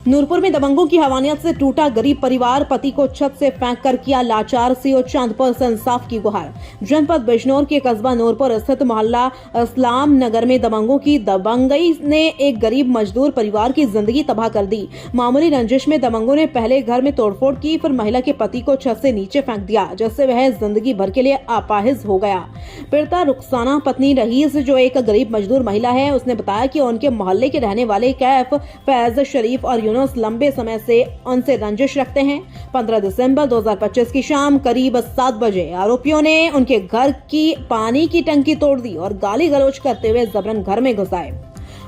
नूरपुर में दबंगों की हवानियत से टूटा गरीब परिवार, पति को छत से फेंक कर किया लाचार, सीओ चांदपुर से इंसाफ की गुहार। जनपद बिजनौर के कस्बा नूरपुर स्थित मोहल्ला इस्लाम नगर में दबंगों की दबंगई ने एक गरीब मजदूर परिवार की जिंदगी तबाह कर दी। मामूली रंजिश में दबंगों ने पहले घर में तोड़फोड़ की, फिर महिला के पति को छत से नीचे फेंक दिया, जिससे वह जिंदगी भर के लिए अपाहिज हो गया। पीड़िता रुखसाना पत्नी रहीस, जो एक गरीब मजदूर महिला है, उसने बताया कि उनके मोहल्ले के रहने वाले कैफ, फैज, शरीफ और यूनुस लंबे समय से उनसे रंजिश रखते हैं। 15 दिसंबर 2025 की शाम करीब 7 बजे आरोपियों ने उनके घर की पानी की टंकी तोड़ दी और गाली गलौज करते हुए जबरन घर में घुस आए।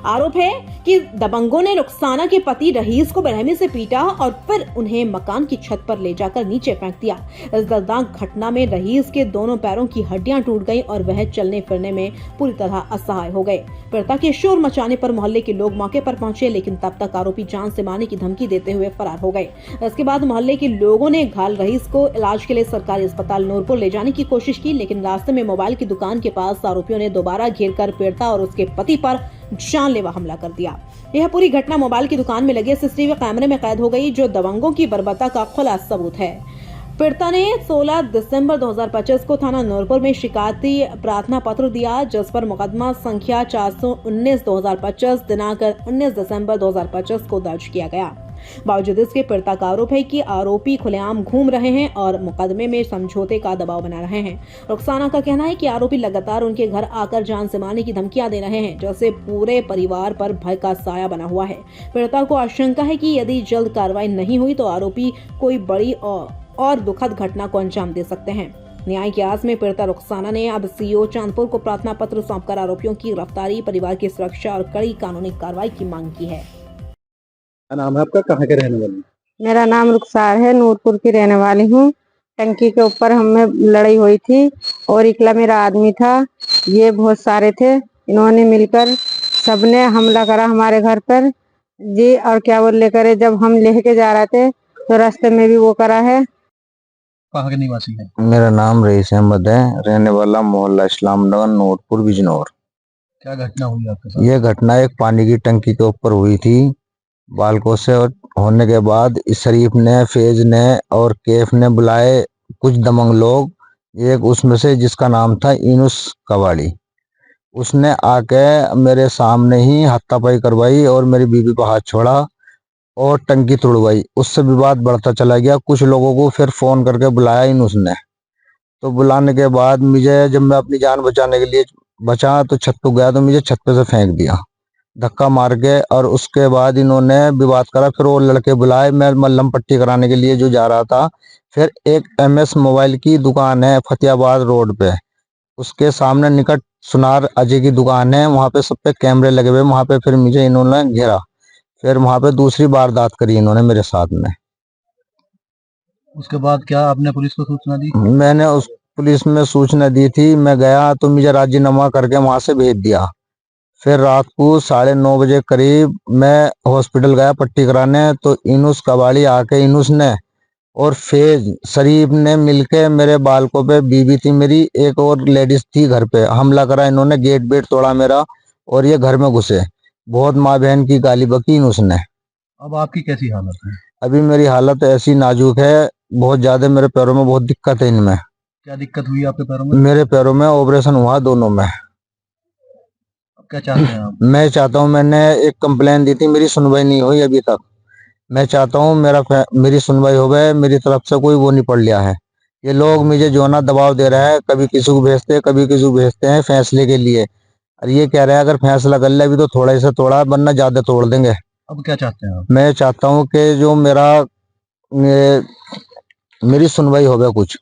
आरोप है कि दबंगों ने रुखसाना के पति रहीस को बेरहमी से पीटा और फिर उन्हें मकान की छत पर ले जाकर नीचे फेंक दिया। इस दर्दनाक घटना में रहीस के दोनों पैरों की हड्डियां टूट गईं और वह चलने फिरने में पूरी तरह असहाय हो गए। पीड़िता के शोर मचाने पर मोहल्ले के लोग मौके पर पहुंचे, लेकिन तब तक आरोपी जान से मारने की धमकी देते हुए फरार हो गए। इसके बाद मोहल्ले के लोगों ने घायल रहीस को इलाज के लिए सरकारी अस्पताल नूरपुर ले जाने की कोशिश की, लेकिन रास्ते में मोबाइल की दुकान के पास आरोपियों ने दोबारा घेर कर पीड़िता और उसके पति पर जानलेवा हमला कर दिया। यह पूरी घटना मोबाइल की दुकान में लगे सीसीटीवी कैमरे में कैद हो गई, जो दबंगों की बर्बरता का खुला सबूत है। पीड़िता ने 16 दिसंबर 2025 को थाना नूरपुर में शिकायती प्रार्थना पत्र दिया, जिस पर मुकदमा संख्या 419/2025 दिनांक 19 दिसंबर 2025 को दर्ज किया गया। बावजूद इसके पीड़िता का आरोप है कि आरोपी खुलेआम घूम रहे हैं और मुकदमे में समझौते का दबाव बना रहे हैं। रुखसाना का कहना है कि आरोपी लगातार उनके घर आकर जान से मारने की धमकियां दे रहे हैं, जिससे पूरे परिवार पर भय का साया बना हुआ है। पीड़िता को आशंका है कि यदि जल्द कार्रवाई नहीं हुई तो आरोपी कोई बड़ी और दुखद घटना को अंजाम दे सकते हैं। न्याय की आस में पीड़िता रुखसाना ने अब सीओ चांदपुर को प्रार्थना पत्र सौंपकर आरोपियों की गिरफ्तारी, परिवार की सुरक्षा और कड़ी कानूनी कार्रवाई की मांग की है। नाम है आपका, कहाँ के रहने वाले? मेरा नाम रुखसार है, नूरपुर की रहने वाली हूँ। टंकी के ऊपर हमें लड़ाई हुई थी और इकला मेरा आदमी था, ये बहुत सारे थे। इन्होंने मिलकर सबने हमला करा हमारे घर पर जी। और क्या बोले करे, जब हम लेके जा रहे थे तो रास्ते में भी वो करा है। कहाँ के निवासी है? मेरा नाम रईस अहमद है, रहने वाला मोहल्ला इस्लाम नगर नूरपुर बिजनौर। क्या घटना हुई आपके साथ? ये घटना एक पानी की टंकी के ऊपर हुई थी। बालकों से होने के बाद शरीफ ने, फेज ने और कैफ ने बुलाए कुछ दबंग लोग। एक उसमें से जिसका नाम था यूनुस कवाड़ी, उसने आके मेरे सामने ही हाथापाई करवाई और मेरी बीवी पर हाथ छोड़ा और टंकी तोड़वाई। उससे विवाद बढ़ता चला गया। कुछ लोगों को फिर फोन करके बुलाया यूनुस ने। तो बुलाने के बाद मुझे, जब मैं अपनी जान बचाने के लिए बचा तो छत पे गया तो मुझे छत पे से फेंक दिया धक्का मार के। और उसके बाद इन्होंने विवाद करा। फिर वो लड़के बुलाए, मैं मल्लम पट्टी कराने के लिए जो जा रहा था। फिर एक MS मोबाइल की दुकान है फतेहाबाद रोड पे, उसके सामने निकट सुनार अजय की दुकान है, वहां पे सब पे कैमरे लगे हुए। वहां पे फिर मुझे इन्होंने घेरा। फिर वहां पे दूसरी वारदात करी इन्होंने मेरे साथ में। उसके बाद क्या आपने पुलिस को सूचना दी? मैंने उस पुलिस में सूचना दी थी। मैं गया तो मुझे राजीनामा करके वहां से भेज दिया। फिर रात को 9:30 बजे करीब मैं हॉस्पिटल गया पट्टी कराने, तो यूनुस कबाड़ी आके, यूनुस ने और फेज शरीफ ने मिलके मेरे बालकों पे, बीवी थी मेरी, एक और लेडीज थी घर पे, हमला करा। इन्होंने गेट बेट तोड़ा मेरा और ये घर में घुसे। बहुत माँ बहन की गाली बकी यूनुस ने। अब आपकी कैसी हालत है? अभी मेरी हालत ऐसी नाजुक है, बहुत ज्यादा। मेरे पैरों में बहुत दिक्कत है। इनमें क्या दिक्कत हुई आपके पैरों में? मेरे पैरों में ऑपरेशन हुआ दोनों में। अब क्या चाहते हैं आप? मैं चाहता हूँ, मैंने एक कंप्लेन दी थी, मेरी सुनवाई नहीं हुई अभी तक। मैं चाहता हूँ मेरी सुनवाई हो गए। मेरी तरफ से कोई वो नहीं पड़ लिया है। ये लोग मुझे जो ना दबाव दे रहे हैं, कभी किसी को भेजते हैं, कभी किसी को भेजते हैं फैसले के लिए। और ये कह रहे हैं अगर फैसला कर ले अभी तो थोड़ा से थोड़ा, वरना ज्यादा तोड़ देंगे। अब क्या चाहते हैं आप? मैं चाहता हूँ कि जो मेरी सुनवाई हो गया कुछ।